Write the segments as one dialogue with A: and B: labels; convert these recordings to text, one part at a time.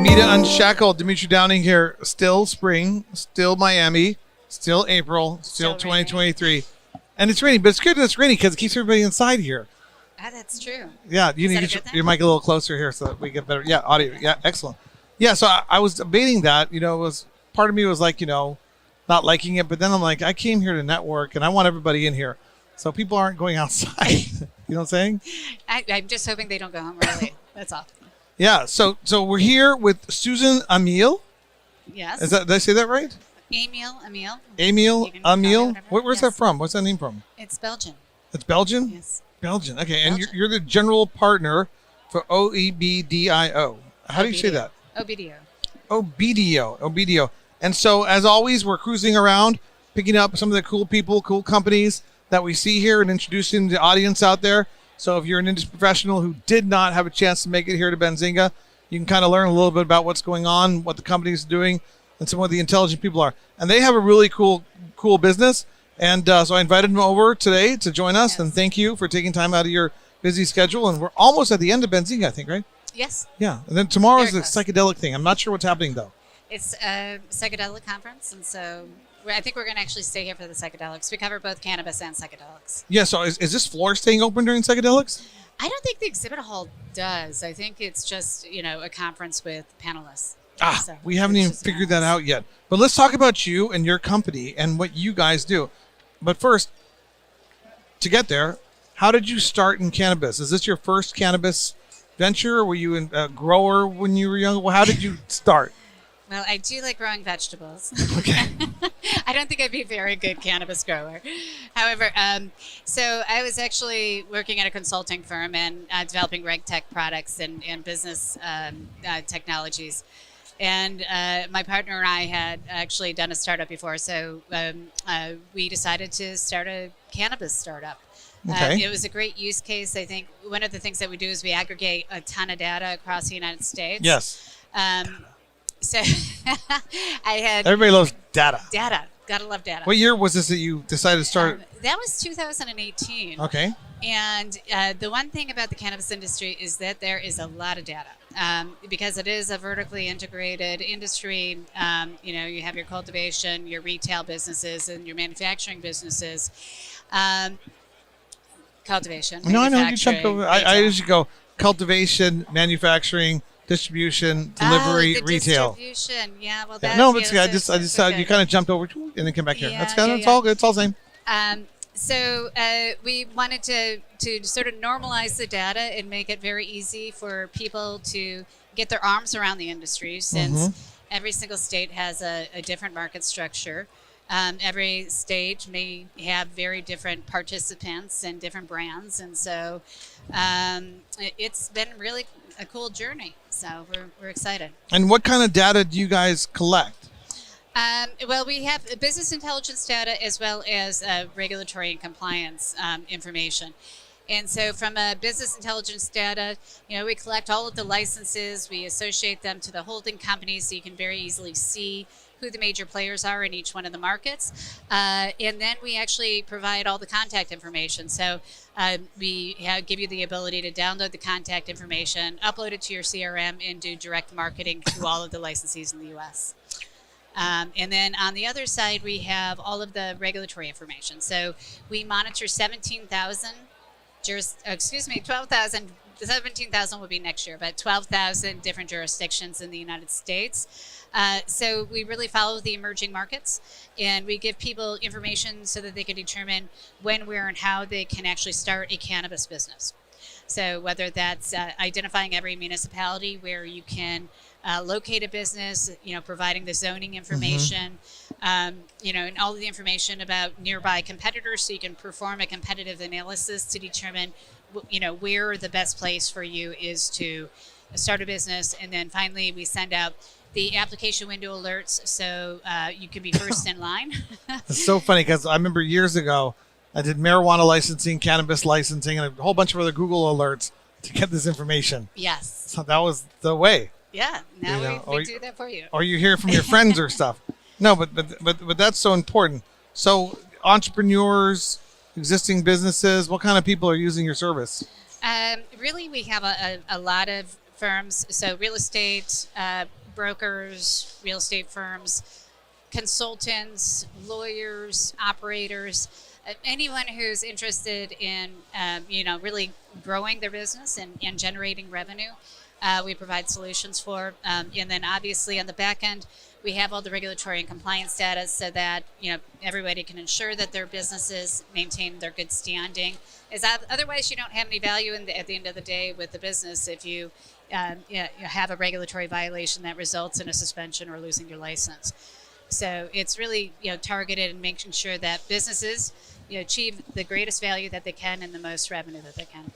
A: MITA Unshackled, Dimitri Downing here. Still spring, still Miami, still April, still 2023. And it's raining, but it's good that it's raining because it keeps everybody inside here.
B: That's true.
A: Yeah, you need to get your mic a little closer here so that we get better. Yeah, audio. Yeah, excellent. Yeah, so I was debating that. It was part of me was like, not liking it, but then I'm like, I came here to network and I want everybody in here. So people aren't going outside. You know what I'm saying?
B: I'm just hoping they don't go home early. That's all.
A: Yeah, so we're here with Susan Ameel.
B: Yes.
A: Did I say that right?
B: Ameel.
A: Ameel. Where's that from? What's that name from?
B: It's Belgian.
A: It's Belgian?
B: Yes.
A: Belgian. Okay, and you're the general partner for Obedio. How do you say that?
B: Obedio.
A: Obedio. And so, as always, we're cruising around, picking up some of the cool people, cool companies that we see here and introducing the audience out there. So if you're an industry professional who did not have a chance to make it here to Benzinga, you can kind of learn a little bit about what's going on, what the company's doing, and some of the intelligent people are. And they have a really cool business. And so I invited them over today to join us. Yes. And thank you for taking time out of your busy schedule. And we're almost at the end of Benzinga, I think, right?
B: Yes.
A: Yeah. And then tomorrow's the psychedelic thing. I'm not sure what's happening, though.
B: It's a psychedelic conference. And so I think we're going to actually stay here for the psychedelics. We cover both cannabis and psychedelics.
A: Yeah, so is this floor staying open during psychedelics?
B: I don't think the exhibit hall does. I think it's just, a conference with panelists.
A: So we haven't even figured that out yet. But let's talk about you and your company and what you guys do. But first, to get there, how did you start in cannabis? Is this your first cannabis venture? Or were you a grower when you were young? Well, how did you start?
B: Well, I do like growing vegetables.
A: Okay.
B: I don't think I'd be a very good cannabis grower. However, so I was actually working at a consulting firm and developing reg tech products and business technologies. And my partner and I had actually done a startup before, so we decided to start a cannabis startup.
A: Okay.
B: It was a great use case. I think one of the things that we do is we aggregate a ton of data across the United States.
A: Yes.
B: So I had...
A: Everybody loves data.
B: Data. Gotta love data.
A: What year was this that you decided to start?
B: That was 2018.
A: Okay.
B: And the one thing about the cannabis industry is that there is a lot of data because it is a vertically integrated industry. You have your cultivation, your retail businesses, and your manufacturing businesses. Cultivation.
A: No, I know you jumped over. I usually go cultivation, manufacturing, distribution, delivery, retail.
B: Distribution, yeah. Well,
A: that's, no, but I just saw you kind of jumped over and then came back here. That's all good. It's all the same.
B: So we wanted to sort of normalize the data and make it very easy for people to get their arms around the industry, since every single state has a different market structure. Every state may have very different participants and different brands, and so it's been really a cool journey. So we're excited.
A: And what kind of data do you guys collect?
B: Well, we have business intelligence data as well as regulatory and compliance information. And so from a business intelligence data, we collect all of the licenses, we associate them to the holding companies so you can very easily see who the major players are in each one of the markets. And then we actually provide all the contact information. So we give you the ability to download the contact information, upload it to your CRM, and do direct marketing to all of the licensees in the U.S. And then on the other side, we have all of the regulatory information. So we monitor 12,000, 17,000 will be next year, but 12,000 different jurisdictions in the United States. So we really follow the emerging markets, and we give people information so that they can determine when, where, and how they can actually start a cannabis business. So whether that's identifying every municipality where you can locate a business, providing the zoning information, and all of the information about nearby competitors, so you can perform a competitive analysis to determine, where the best place for you is to start a business. And then finally, we send out the application window alerts, so you can be first in line.
A: It's so funny because I remember years ago, I did marijuana licensing, cannabis licensing, and a whole bunch of other Google alerts to get this information.
B: Yes.
A: So that was the way.
B: Yeah. Now we do that for you.
A: Or you hear from your friends or stuff. No, but that's so important. So entrepreneurs, existing businesses, what kind of people are using your service?
B: Really, we have a lot of firms, so real estate brokers, real estate firms, consultants, lawyers, operators, anyone who's interested in really growing their business and generating revenue. We provide solutions for, and then obviously on the back end, we have all the regulatory and compliance data so that everybody can ensure that their businesses maintain their good standing. Otherwise, you don't have any value at the end of the day with the business if you have a regulatory violation that results in a suspension or losing your license. So it's really targeted and making sure that businesses achieve the greatest value that they can and the most revenue that they can.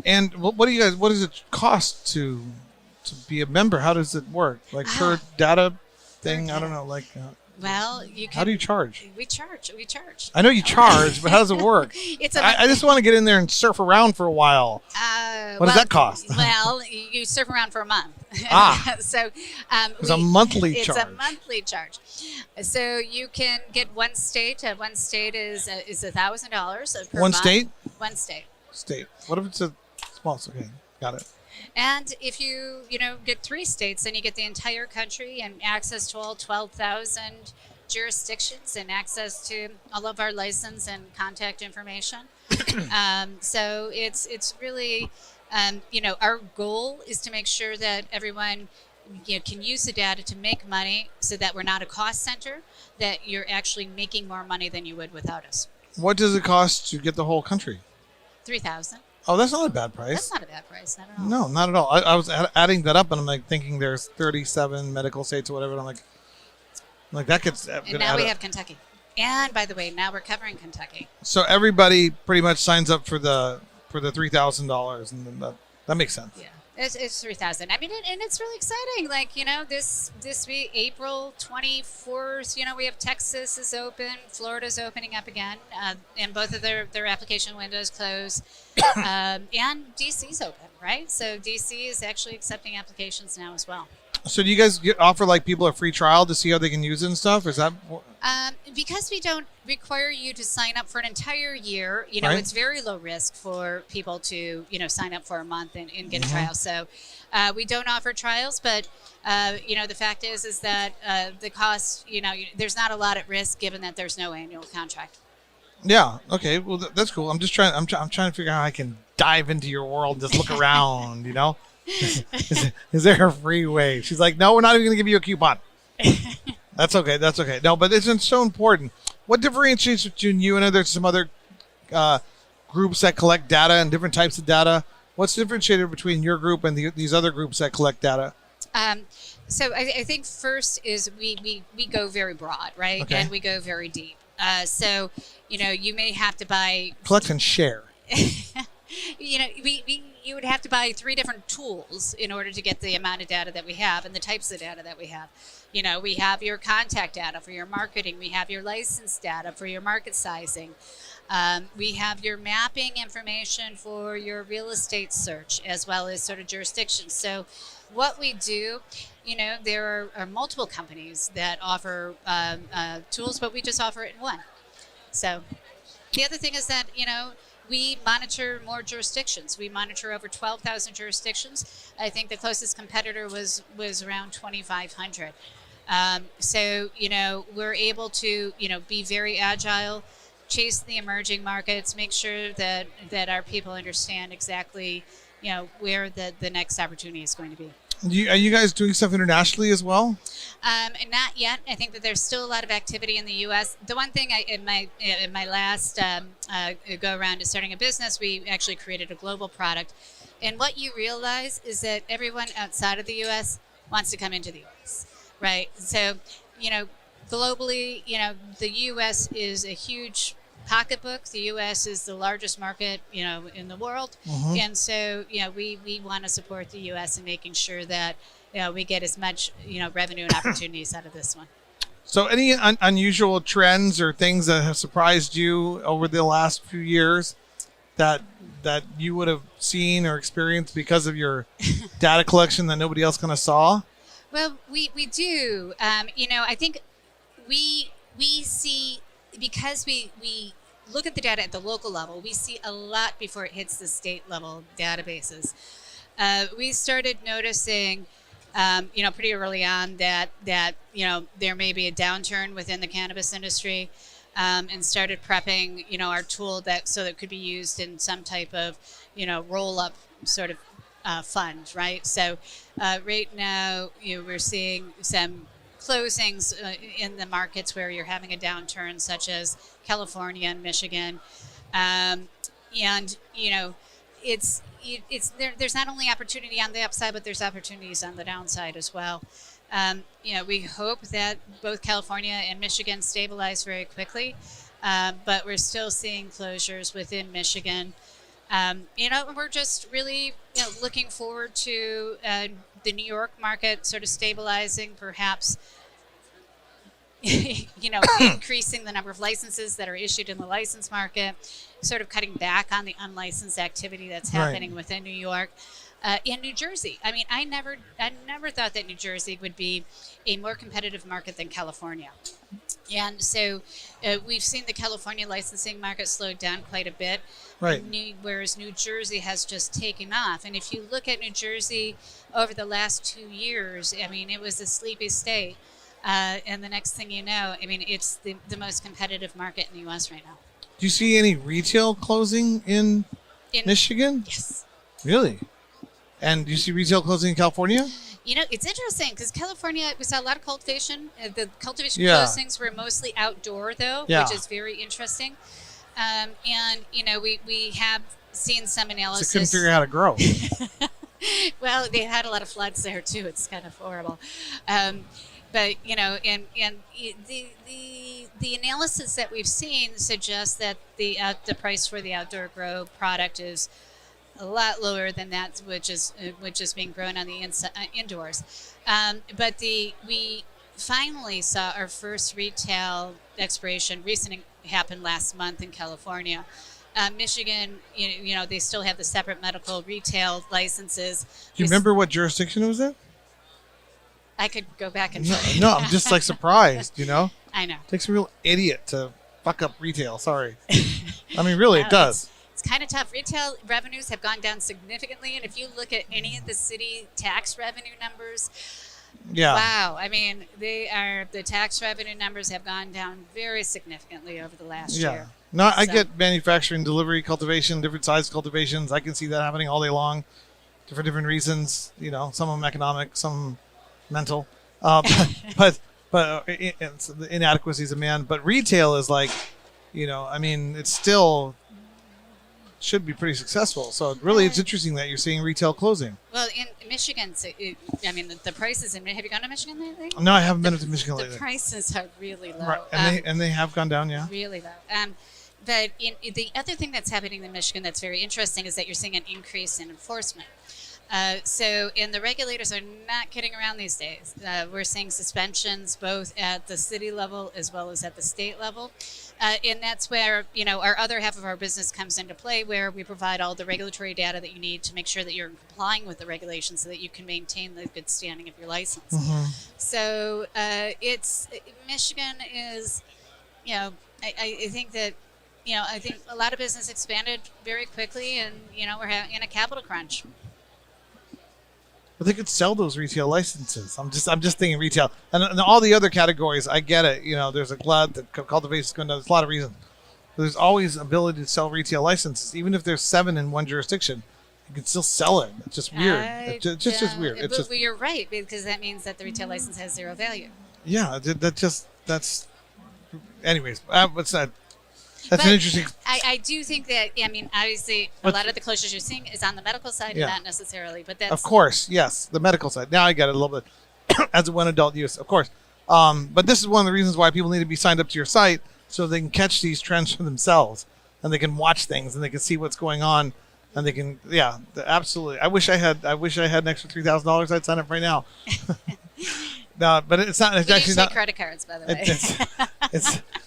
A: And what does it cost to be a member? How does it work? Like per data thing? I don't know. Like,
B: well, you can.
A: How do you charge?
B: We charge.
A: I know you charge, but how does it work? I just want to get in there and surf around for a while. What does that cost?
B: Well, you surf around for a month. So
A: it's a monthly charge.
B: It's a monthly charge. So you can get one state. One state is $1,000 per month.
A: State?
B: One state.
A: What if it's a small? Okay, got it.
B: And if you get 3 states, then you get the entire country and access to all 12,000 jurisdictions and access to all of our license and contact information. So it's really, our goal is to make sure that everyone can use the data to make money so that we're not a cost center, that you're actually making more money than you would without us.
A: What does it cost to get the whole country?
B: $3,000.
A: Oh, that's not a bad price.
B: That's not a bad price, not at all.
A: No, not at all. I was adding that up, and I'm like thinking there's 37 medical states or whatever. And I'm like that gets.
B: And now we have Kentucky. And by the way, now we're covering Kentucky. So
A: everybody pretty much signs up for the $3,000, and then that makes sense.
B: Yeah. It's $3,000. I mean, and it's really exciting. Like, this week, April 24th, we have Texas is open, Florida's opening up again, and both of their application windows close, and DC's open, right? So DC is actually accepting applications now as well.
A: So do you guys offer like people a free trial to see how they can use it and stuff? Is that
B: because we don't require you to sign up for an entire year?
A: Right.
B: It's very low risk for people to sign up for a month and get a trial. So we don't offer trials, but the fact is that the cost there's not a lot at risk given that there's no annual contract.
A: Yeah. Okay. Well, that's cool. I'm trying to figure out how I can dive into your world, and just look around. Is there a free way? She's like, no, we're not even going to give you a coupon. That's okay. No, but it's so important. What differentiates between you and there's some other groups that collect data and different types of data? What's differentiated between your group and these other groups that collect data?
B: So I think first is we go very broad, right?
A: Okay.
B: And we go very deep. So you may have to buy
A: collect and share.
B: You would have to buy 3 different tools in order to get the amount of data that we have and the types of data that we have. We have your contact data for your marketing. We have your license data for your market sizing. We have your mapping information for your real estate search as well as sort of jurisdictions. So what we do, there are multiple companies that offer tools, but we just offer it in one. So the other thing is that, we monitor more jurisdictions. We monitor over 12,000 jurisdictions. I think the closest competitor was around 2,500. So, we're able to, be very agile, chase the emerging markets, make sure that our people understand exactly, where the next opportunity is going to be.
A: Are you guys doing stuff internationally as well?
B: Not yet. I think that there's still a lot of activity in the U.S. The one thing in my last go around to starting a business, we actually created a global product. And what you realize is that everyone outside of the U.S. wants to come into the U.S., right? So, globally, the U.S. is a huge pocketbook. The U.S. is the largest market, in the world. Mm-hmm. And so, we want to support the U.S. in making sure that, we get as much, revenue and opportunities out of this one.
A: So any unusual trends or things that have surprised you over the last few years that you would have seen or experienced because of your data collection that nobody else kind of saw?
B: Well, we do. I think we see, because we look at the data at the local level, we see a lot before it hits the state level databases. We started noticing, pretty early on that there may be a downturn within the cannabis industry, and started prepping our tool that it could be used in some type of roll up sort of fund, right? So right now we're seeing some closings in the markets where you're having a downturn, such as California and Michigan, and there's not only opportunity on the upside, but there's opportunities on the downside as well. We hope that both California and Michigan stabilize very quickly, but we're still seeing closures within Michigan. We're just really looking forward to the New York market sort of stabilizing, perhaps increasing the number of licenses that are issued in the license market, sort of cutting back on the unlicensed activity that's happening within New York. In New Jersey, I mean, I never thought that New Jersey would be a more competitive market than California. And so we've seen the California licensing market slow down quite a bit,
A: right?
B: Whereas New Jersey has just taken off. And if you look at New Jersey over the last 2 years, I mean, it was a sleepy state. And the next thing you know, I mean, it's the most competitive market in the U.S. right now.
A: Do you see any retail closing in Michigan?
B: Yes.
A: Really? And do you see retail closing in California?
B: It's interesting because California, we saw a lot of cultivation. The cultivation closings were mostly outdoor, though, which is very interesting. We have seen some analysis.
A: They couldn't figure out how to grow.
B: Well, they had a lot of floods there, too. It's kind of horrible. But the analysis that we've seen suggests that the price for the outdoor grow product is a lot lower than that which is being grown on the indoors. But we finally saw our first retail expiration recently happened last month in California. Michigan, they still have the separate medical retail licenses.
A: Do you remember what jurisdiction it was in?
B: I could go back and
A: No, I'm just like surprised,
B: I know.
A: It takes a real idiot to fuck up retail. Sorry. I mean, really, it does.
B: It's kind of tough. Retail revenues have gone down significantly, and if you look at any of the city tax revenue numbers, wow. I mean, the tax revenue numbers have gone down very significantly over the last year.
A: No, I get manufacturing, delivery, cultivation, different size cultivations. I can see that happening all day long for different reasons. Some of them economic, some mental, but it's the inadequacies of man. But retail is like, I mean, it still should be pretty successful. So really, it's interesting that you're seeing retail closing.
B: Well, in Michigan, the prices have you gone to Michigan lately?
A: No, I haven't been to Michigan lately.
B: The prices are really low.
A: Right. And they have gone down, yeah.
B: Really low. But the other thing that's happening in Michigan that's very interesting is that you're seeing an increase in enforcement. And the regulators are not kidding around these days. We're seeing suspensions both at the city level as well as at the state level. And that's where, our other half of our business comes into play, where we provide all the regulatory data that you need to make sure that you're complying with the regulations so that you can maintain the good standing of your license. Mm-hmm. So Michigan is, I think that, I think a lot of business expanded very quickly, and, we're in a capital crunch.
A: But they could sell those retail licenses. I'm just thinking retail, and all the other categories. I get it. There's a lot that cultivation is going down. There's a lot of reasons. But there's always ability to sell retail licenses, even if there's 7 in one jurisdiction. You can still sell it. It's just weird. It's just weird.
B: But you're right, because that means that the retail license has zero value.
A: Yeah, that's. Anyways, what's that? That's an interesting.
B: I do think that, obviously, a lot of the closures you're seeing is on the medical side, and not necessarily. But that's.
A: Of course, yes, the medical side. Now I get it a little bit as one adult use, of course. But this is one of the reasons why people need to be signed up to your site, so they can catch these trends for themselves, and they can watch things, and they can see what's going on, and they can, absolutely. I wish I had an extra $3,000. I'd sign up right now. No, but it's not. It's actually not
B: credit cards, by the way.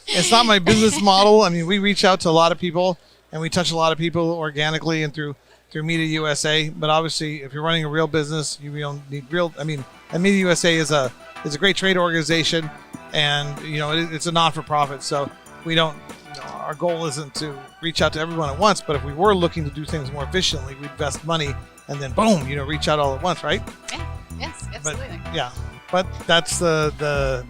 A: It's not my business model. I mean, we reach out to a lot of people, and we touch a lot of people organically and through MITA USA. But obviously, if you're running a real business, you don't need real. I mean, and MITA USA is a great trade organization, and it's a non-for-profit. So we don't. Our goal isn't to reach out to everyone at once. But if we were looking to do things more efficiently, we'd invest money and then boom, reach out all at once, right?
B: Yeah. Yes, absolutely.
A: But that's the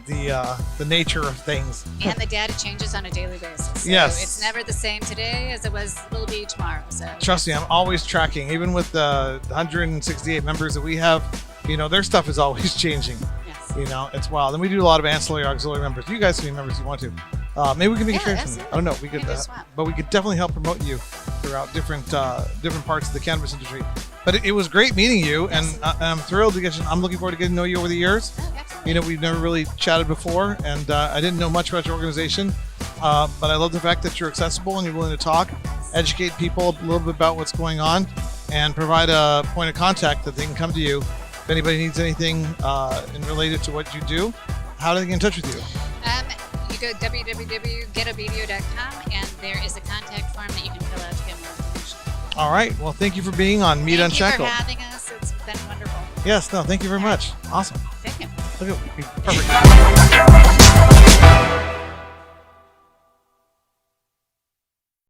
A: nature of things.
B: And the data changes on a daily basis. So
A: Yes.
B: it's never the same today as it will be tomorrow. So
A: Trust me, I'm always tracking. Even with the 168 members that we have, their stuff is always changing.
B: yes.
A: It's wild. And we do a lot of ancillary auxiliary members. You guys can be members if you want to. Maybe we can make a trade from you. I don't know. We could,
B: Maybe a swap.
A: but we could definitely help promote you throughout different parts of the cannabis industry. But it was great meeting you, and I'm thrilled to get you. I'm looking forward to getting to know you over the years.
B: Oh, absolutely.
A: We've never really chatted before, and I didn't know much about your organization, but I love the fact that you're accessible and you're willing to talk, educate people a little bit about what's going on, and provide a point of contact that they can come to you if anybody needs anything related to what you do. How do they get in touch with you?
B: You go www.getobedio.com, and there is a contact form that you can fill out to get more information.
A: All right. Well, thank you for being on MITA Unshackled.
B: Thank you for having us. It's been wonderful.
A: Yes. No. Thank you very much. Awesome.
B: Thank you.
A: Look at perfect.